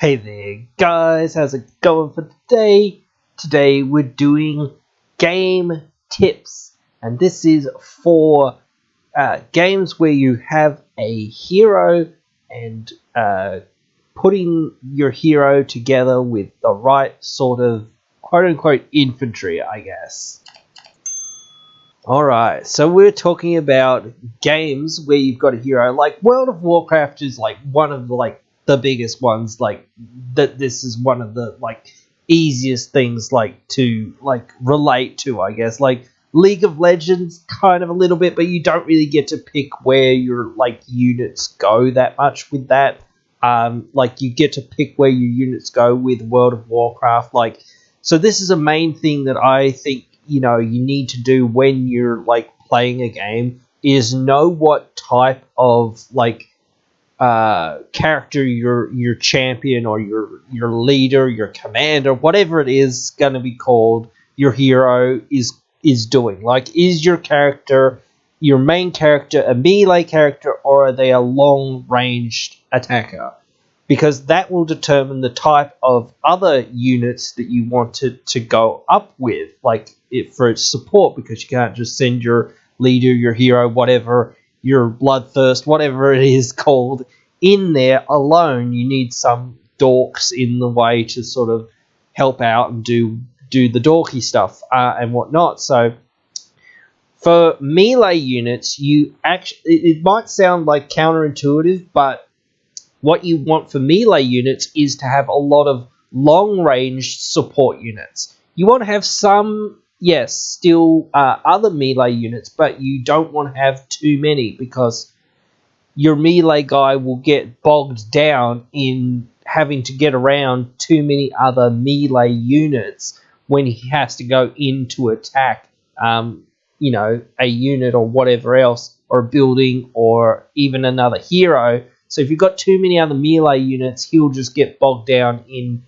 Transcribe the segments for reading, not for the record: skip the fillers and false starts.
Hey there guys, how's it going for today? Today we're doing game tips, and this is for games where you have a hero and putting your hero together with the right sort of quote-unquote infantry, I guess. Alright, so we're talking about games where you've got a hero. Like World of Warcraft is like one of the biggest ones, like that. This is one of the easiest things to relate to, I guess. Like League of Legends, kind of a little bit, but you don't really get to pick where your units go that much with that. You get to pick where your units go with World of Warcraft. So this is a main thing that I think you need to do when you're playing a game, is know what type of character your champion or your leader, your commander, whatever it is going to be called, your hero is doing. Is your character, your main character, a melee character, or are they a long-ranged attacker? Because that will determine the type of other units that you want to go up with, for its support, because you can't just send your leader, your hero, whatever, your bloodthirst, whatever it is called, in there alone. You need some dorks in the way to sort of help out and do the dorky stuff and whatnot. So for melee units, it might sound like counterintuitive, but what you want for melee units is to have a lot of long-range support units. You want to have some, yes, still other melee units, but you don't want to have too many, because your melee guy will get bogged down in having to get around too many other melee units when he has to go in to attack, a unit or whatever else, or a building, or even another hero. So if you've got too many other melee units, he'll just get bogged down in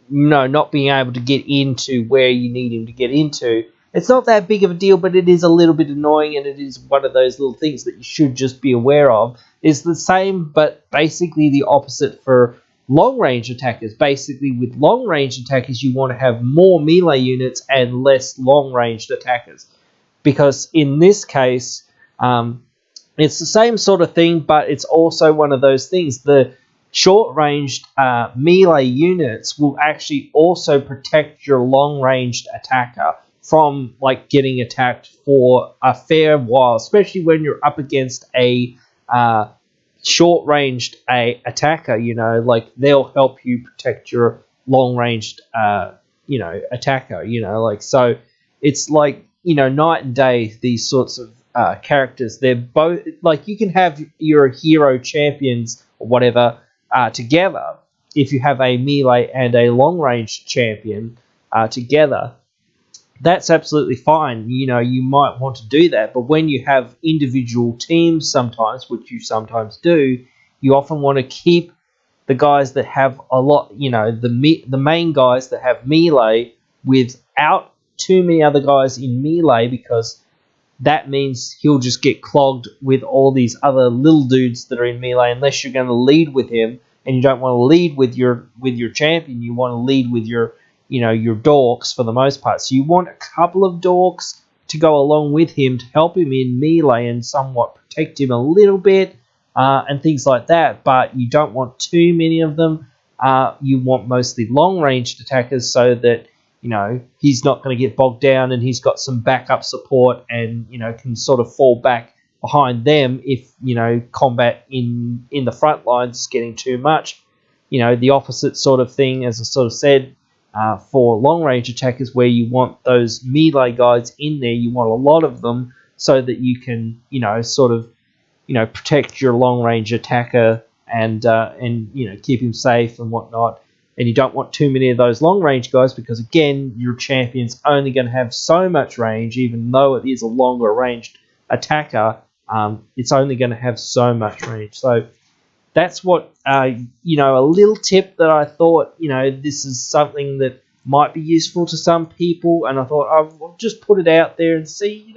not being able to get into where you need him to get into. It's not that big of a deal, but it is a little bit annoying, and it is one of those little things that you should just be aware of. It's the same, but basically the opposite for long-range attackers. Basically, with long-range attackers, you want to have more melee units and less long-ranged attackers. Because in this case, it's the same sort of thing, but it's also one of those things. The short-ranged melee units will actually also protect your long-ranged attacker from getting attacked for a fair while, especially when you're up against a short-ranged attacker. They'll help you protect your long-ranged attacker. So it's night and day, these sorts of characters. They're both you can have your hero champions or whatever together. If you have a melee and a long-range champion together, that's absolutely fine. You might want to do that, but when you have individual teams sometimes, which you sometimes do, you often want to keep the guys that have a lot, the main guys that have melee without too many other guys in melee, because that means he'll just get clogged with all these other little dudes that are in melee, unless you're going to lead with him, and you don't want to lead with your champion. You want to lead with your dorks for the most part. So you want a couple of dorks to go along with him to help him in melee and somewhat protect him a little bit and things like that. But you don't want too many of them. You want mostly long-ranged attackers, so that he's not going to get bogged down, and he's got some backup support, and can sort of fall back behind them if combat in the front lines is getting too much. The opposite sort of thing, as I sort of said, for long-range attackers, where you want those melee guys in there. You want a lot of them, so that you can protect your long-range attacker and keep him safe and whatnot. And you don't want too many of those long-range guys, because, again, your champion's only going to have so much range. Even though it is a longer-ranged attacker, it's only going to have so much range. So that's what, a little tip that I thought, this is something that might be useful to some people. And I thought, I'll just put it out there and see,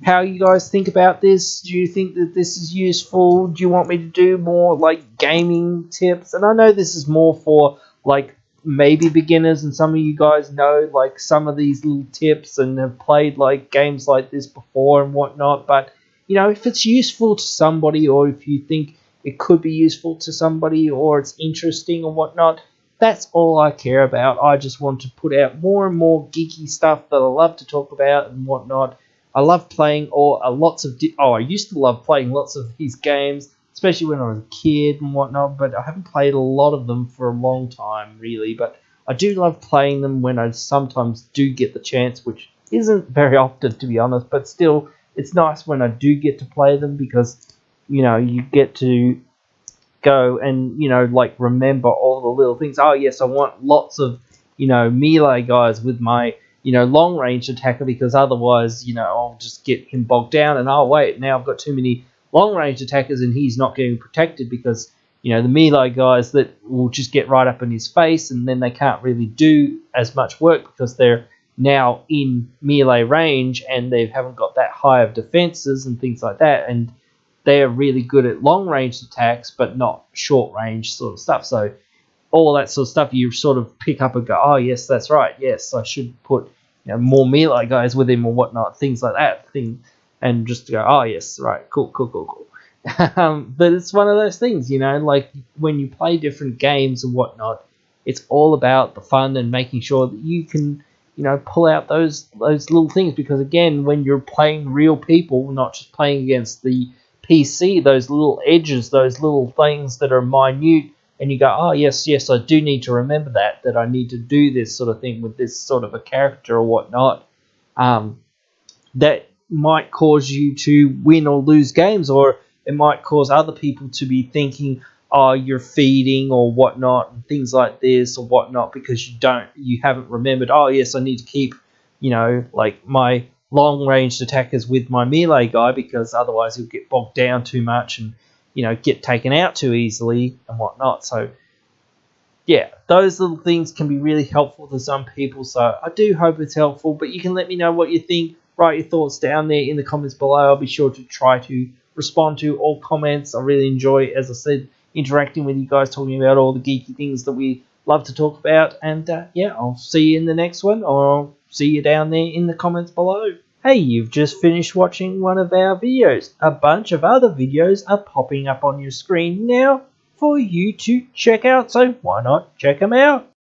how you guys think about this. Do you think that this is useful? Do you want me to do more like gaming tips? And I know this is more for like maybe beginners, and some of you guys know like some of these little tips and have played like games like this before and whatnot. But you know, if it's useful to somebody, or if you think it could be useful to somebody, or it's interesting or whatnot, that's all I care about. I just want to put out more and more geeky stuff that I love to talk about and whatnot. I love playing I used to love playing lots of these games, especially when I was a kid and whatnot, but I haven't played a lot of them for a long time, really. But I do love playing them when I sometimes do get the chance, which isn't very often, to be honest, but still, it's nice when I do get to play them because, you know, you get to go and, you know, like remember all the little things. Oh, yes, I want lots of, you know, melee guys with my, you know, long range attacker, because otherwise, you know, I'll just get him bogged down, and oh wait, now I've got too many long range attackers and he's not getting protected because, you know, the melee guys that will just get right up in his face, and then they can't really do as much work because they're now in melee range and they haven't got that high of defenses and things like that, and they're really good at long range attacks but not short range sort of stuff. So all that sort of stuff you sort of pick up and go, oh yes, that's right, yes, I should put, you know, more melee guys with him or whatnot, things like that, and just go, oh yes, right, cool. But it's one of those things, you know, like when you play different games and whatnot, it's all about the fun and making sure that you can, you know, pull out those little things, because again, when you're playing real people, not just playing against the PC, those little edges, those little things that are minute, and you go, oh, yes, I do need to remember that I need to do this sort of thing with this sort of a character or whatnot, that might cause you to win or lose games, or it might cause other people to be thinking, oh, you're feeding or whatnot, and things like this or whatnot, because you haven't remembered, oh, yes, I need to keep, you know, like my long-ranged attackers with my melee guy, because otherwise he'll get bogged down too much and, you know, get taken out too easily and whatnot. So, yeah, those little things can be really helpful to some people, so I do hope it's helpful, but you can let me know what you think. Write your thoughts down there in the comments below. I'll be sure to try to respond to all comments. I really enjoy, as I said, interacting with you guys, talking about all the geeky things that we love to talk about, and yeah, I'll see you in the next one, or I'll see you down there in the comments below. Hey, you've just finished watching one of our videos. A bunch of other videos are popping up on your screen now for you to check out, so why not check them out?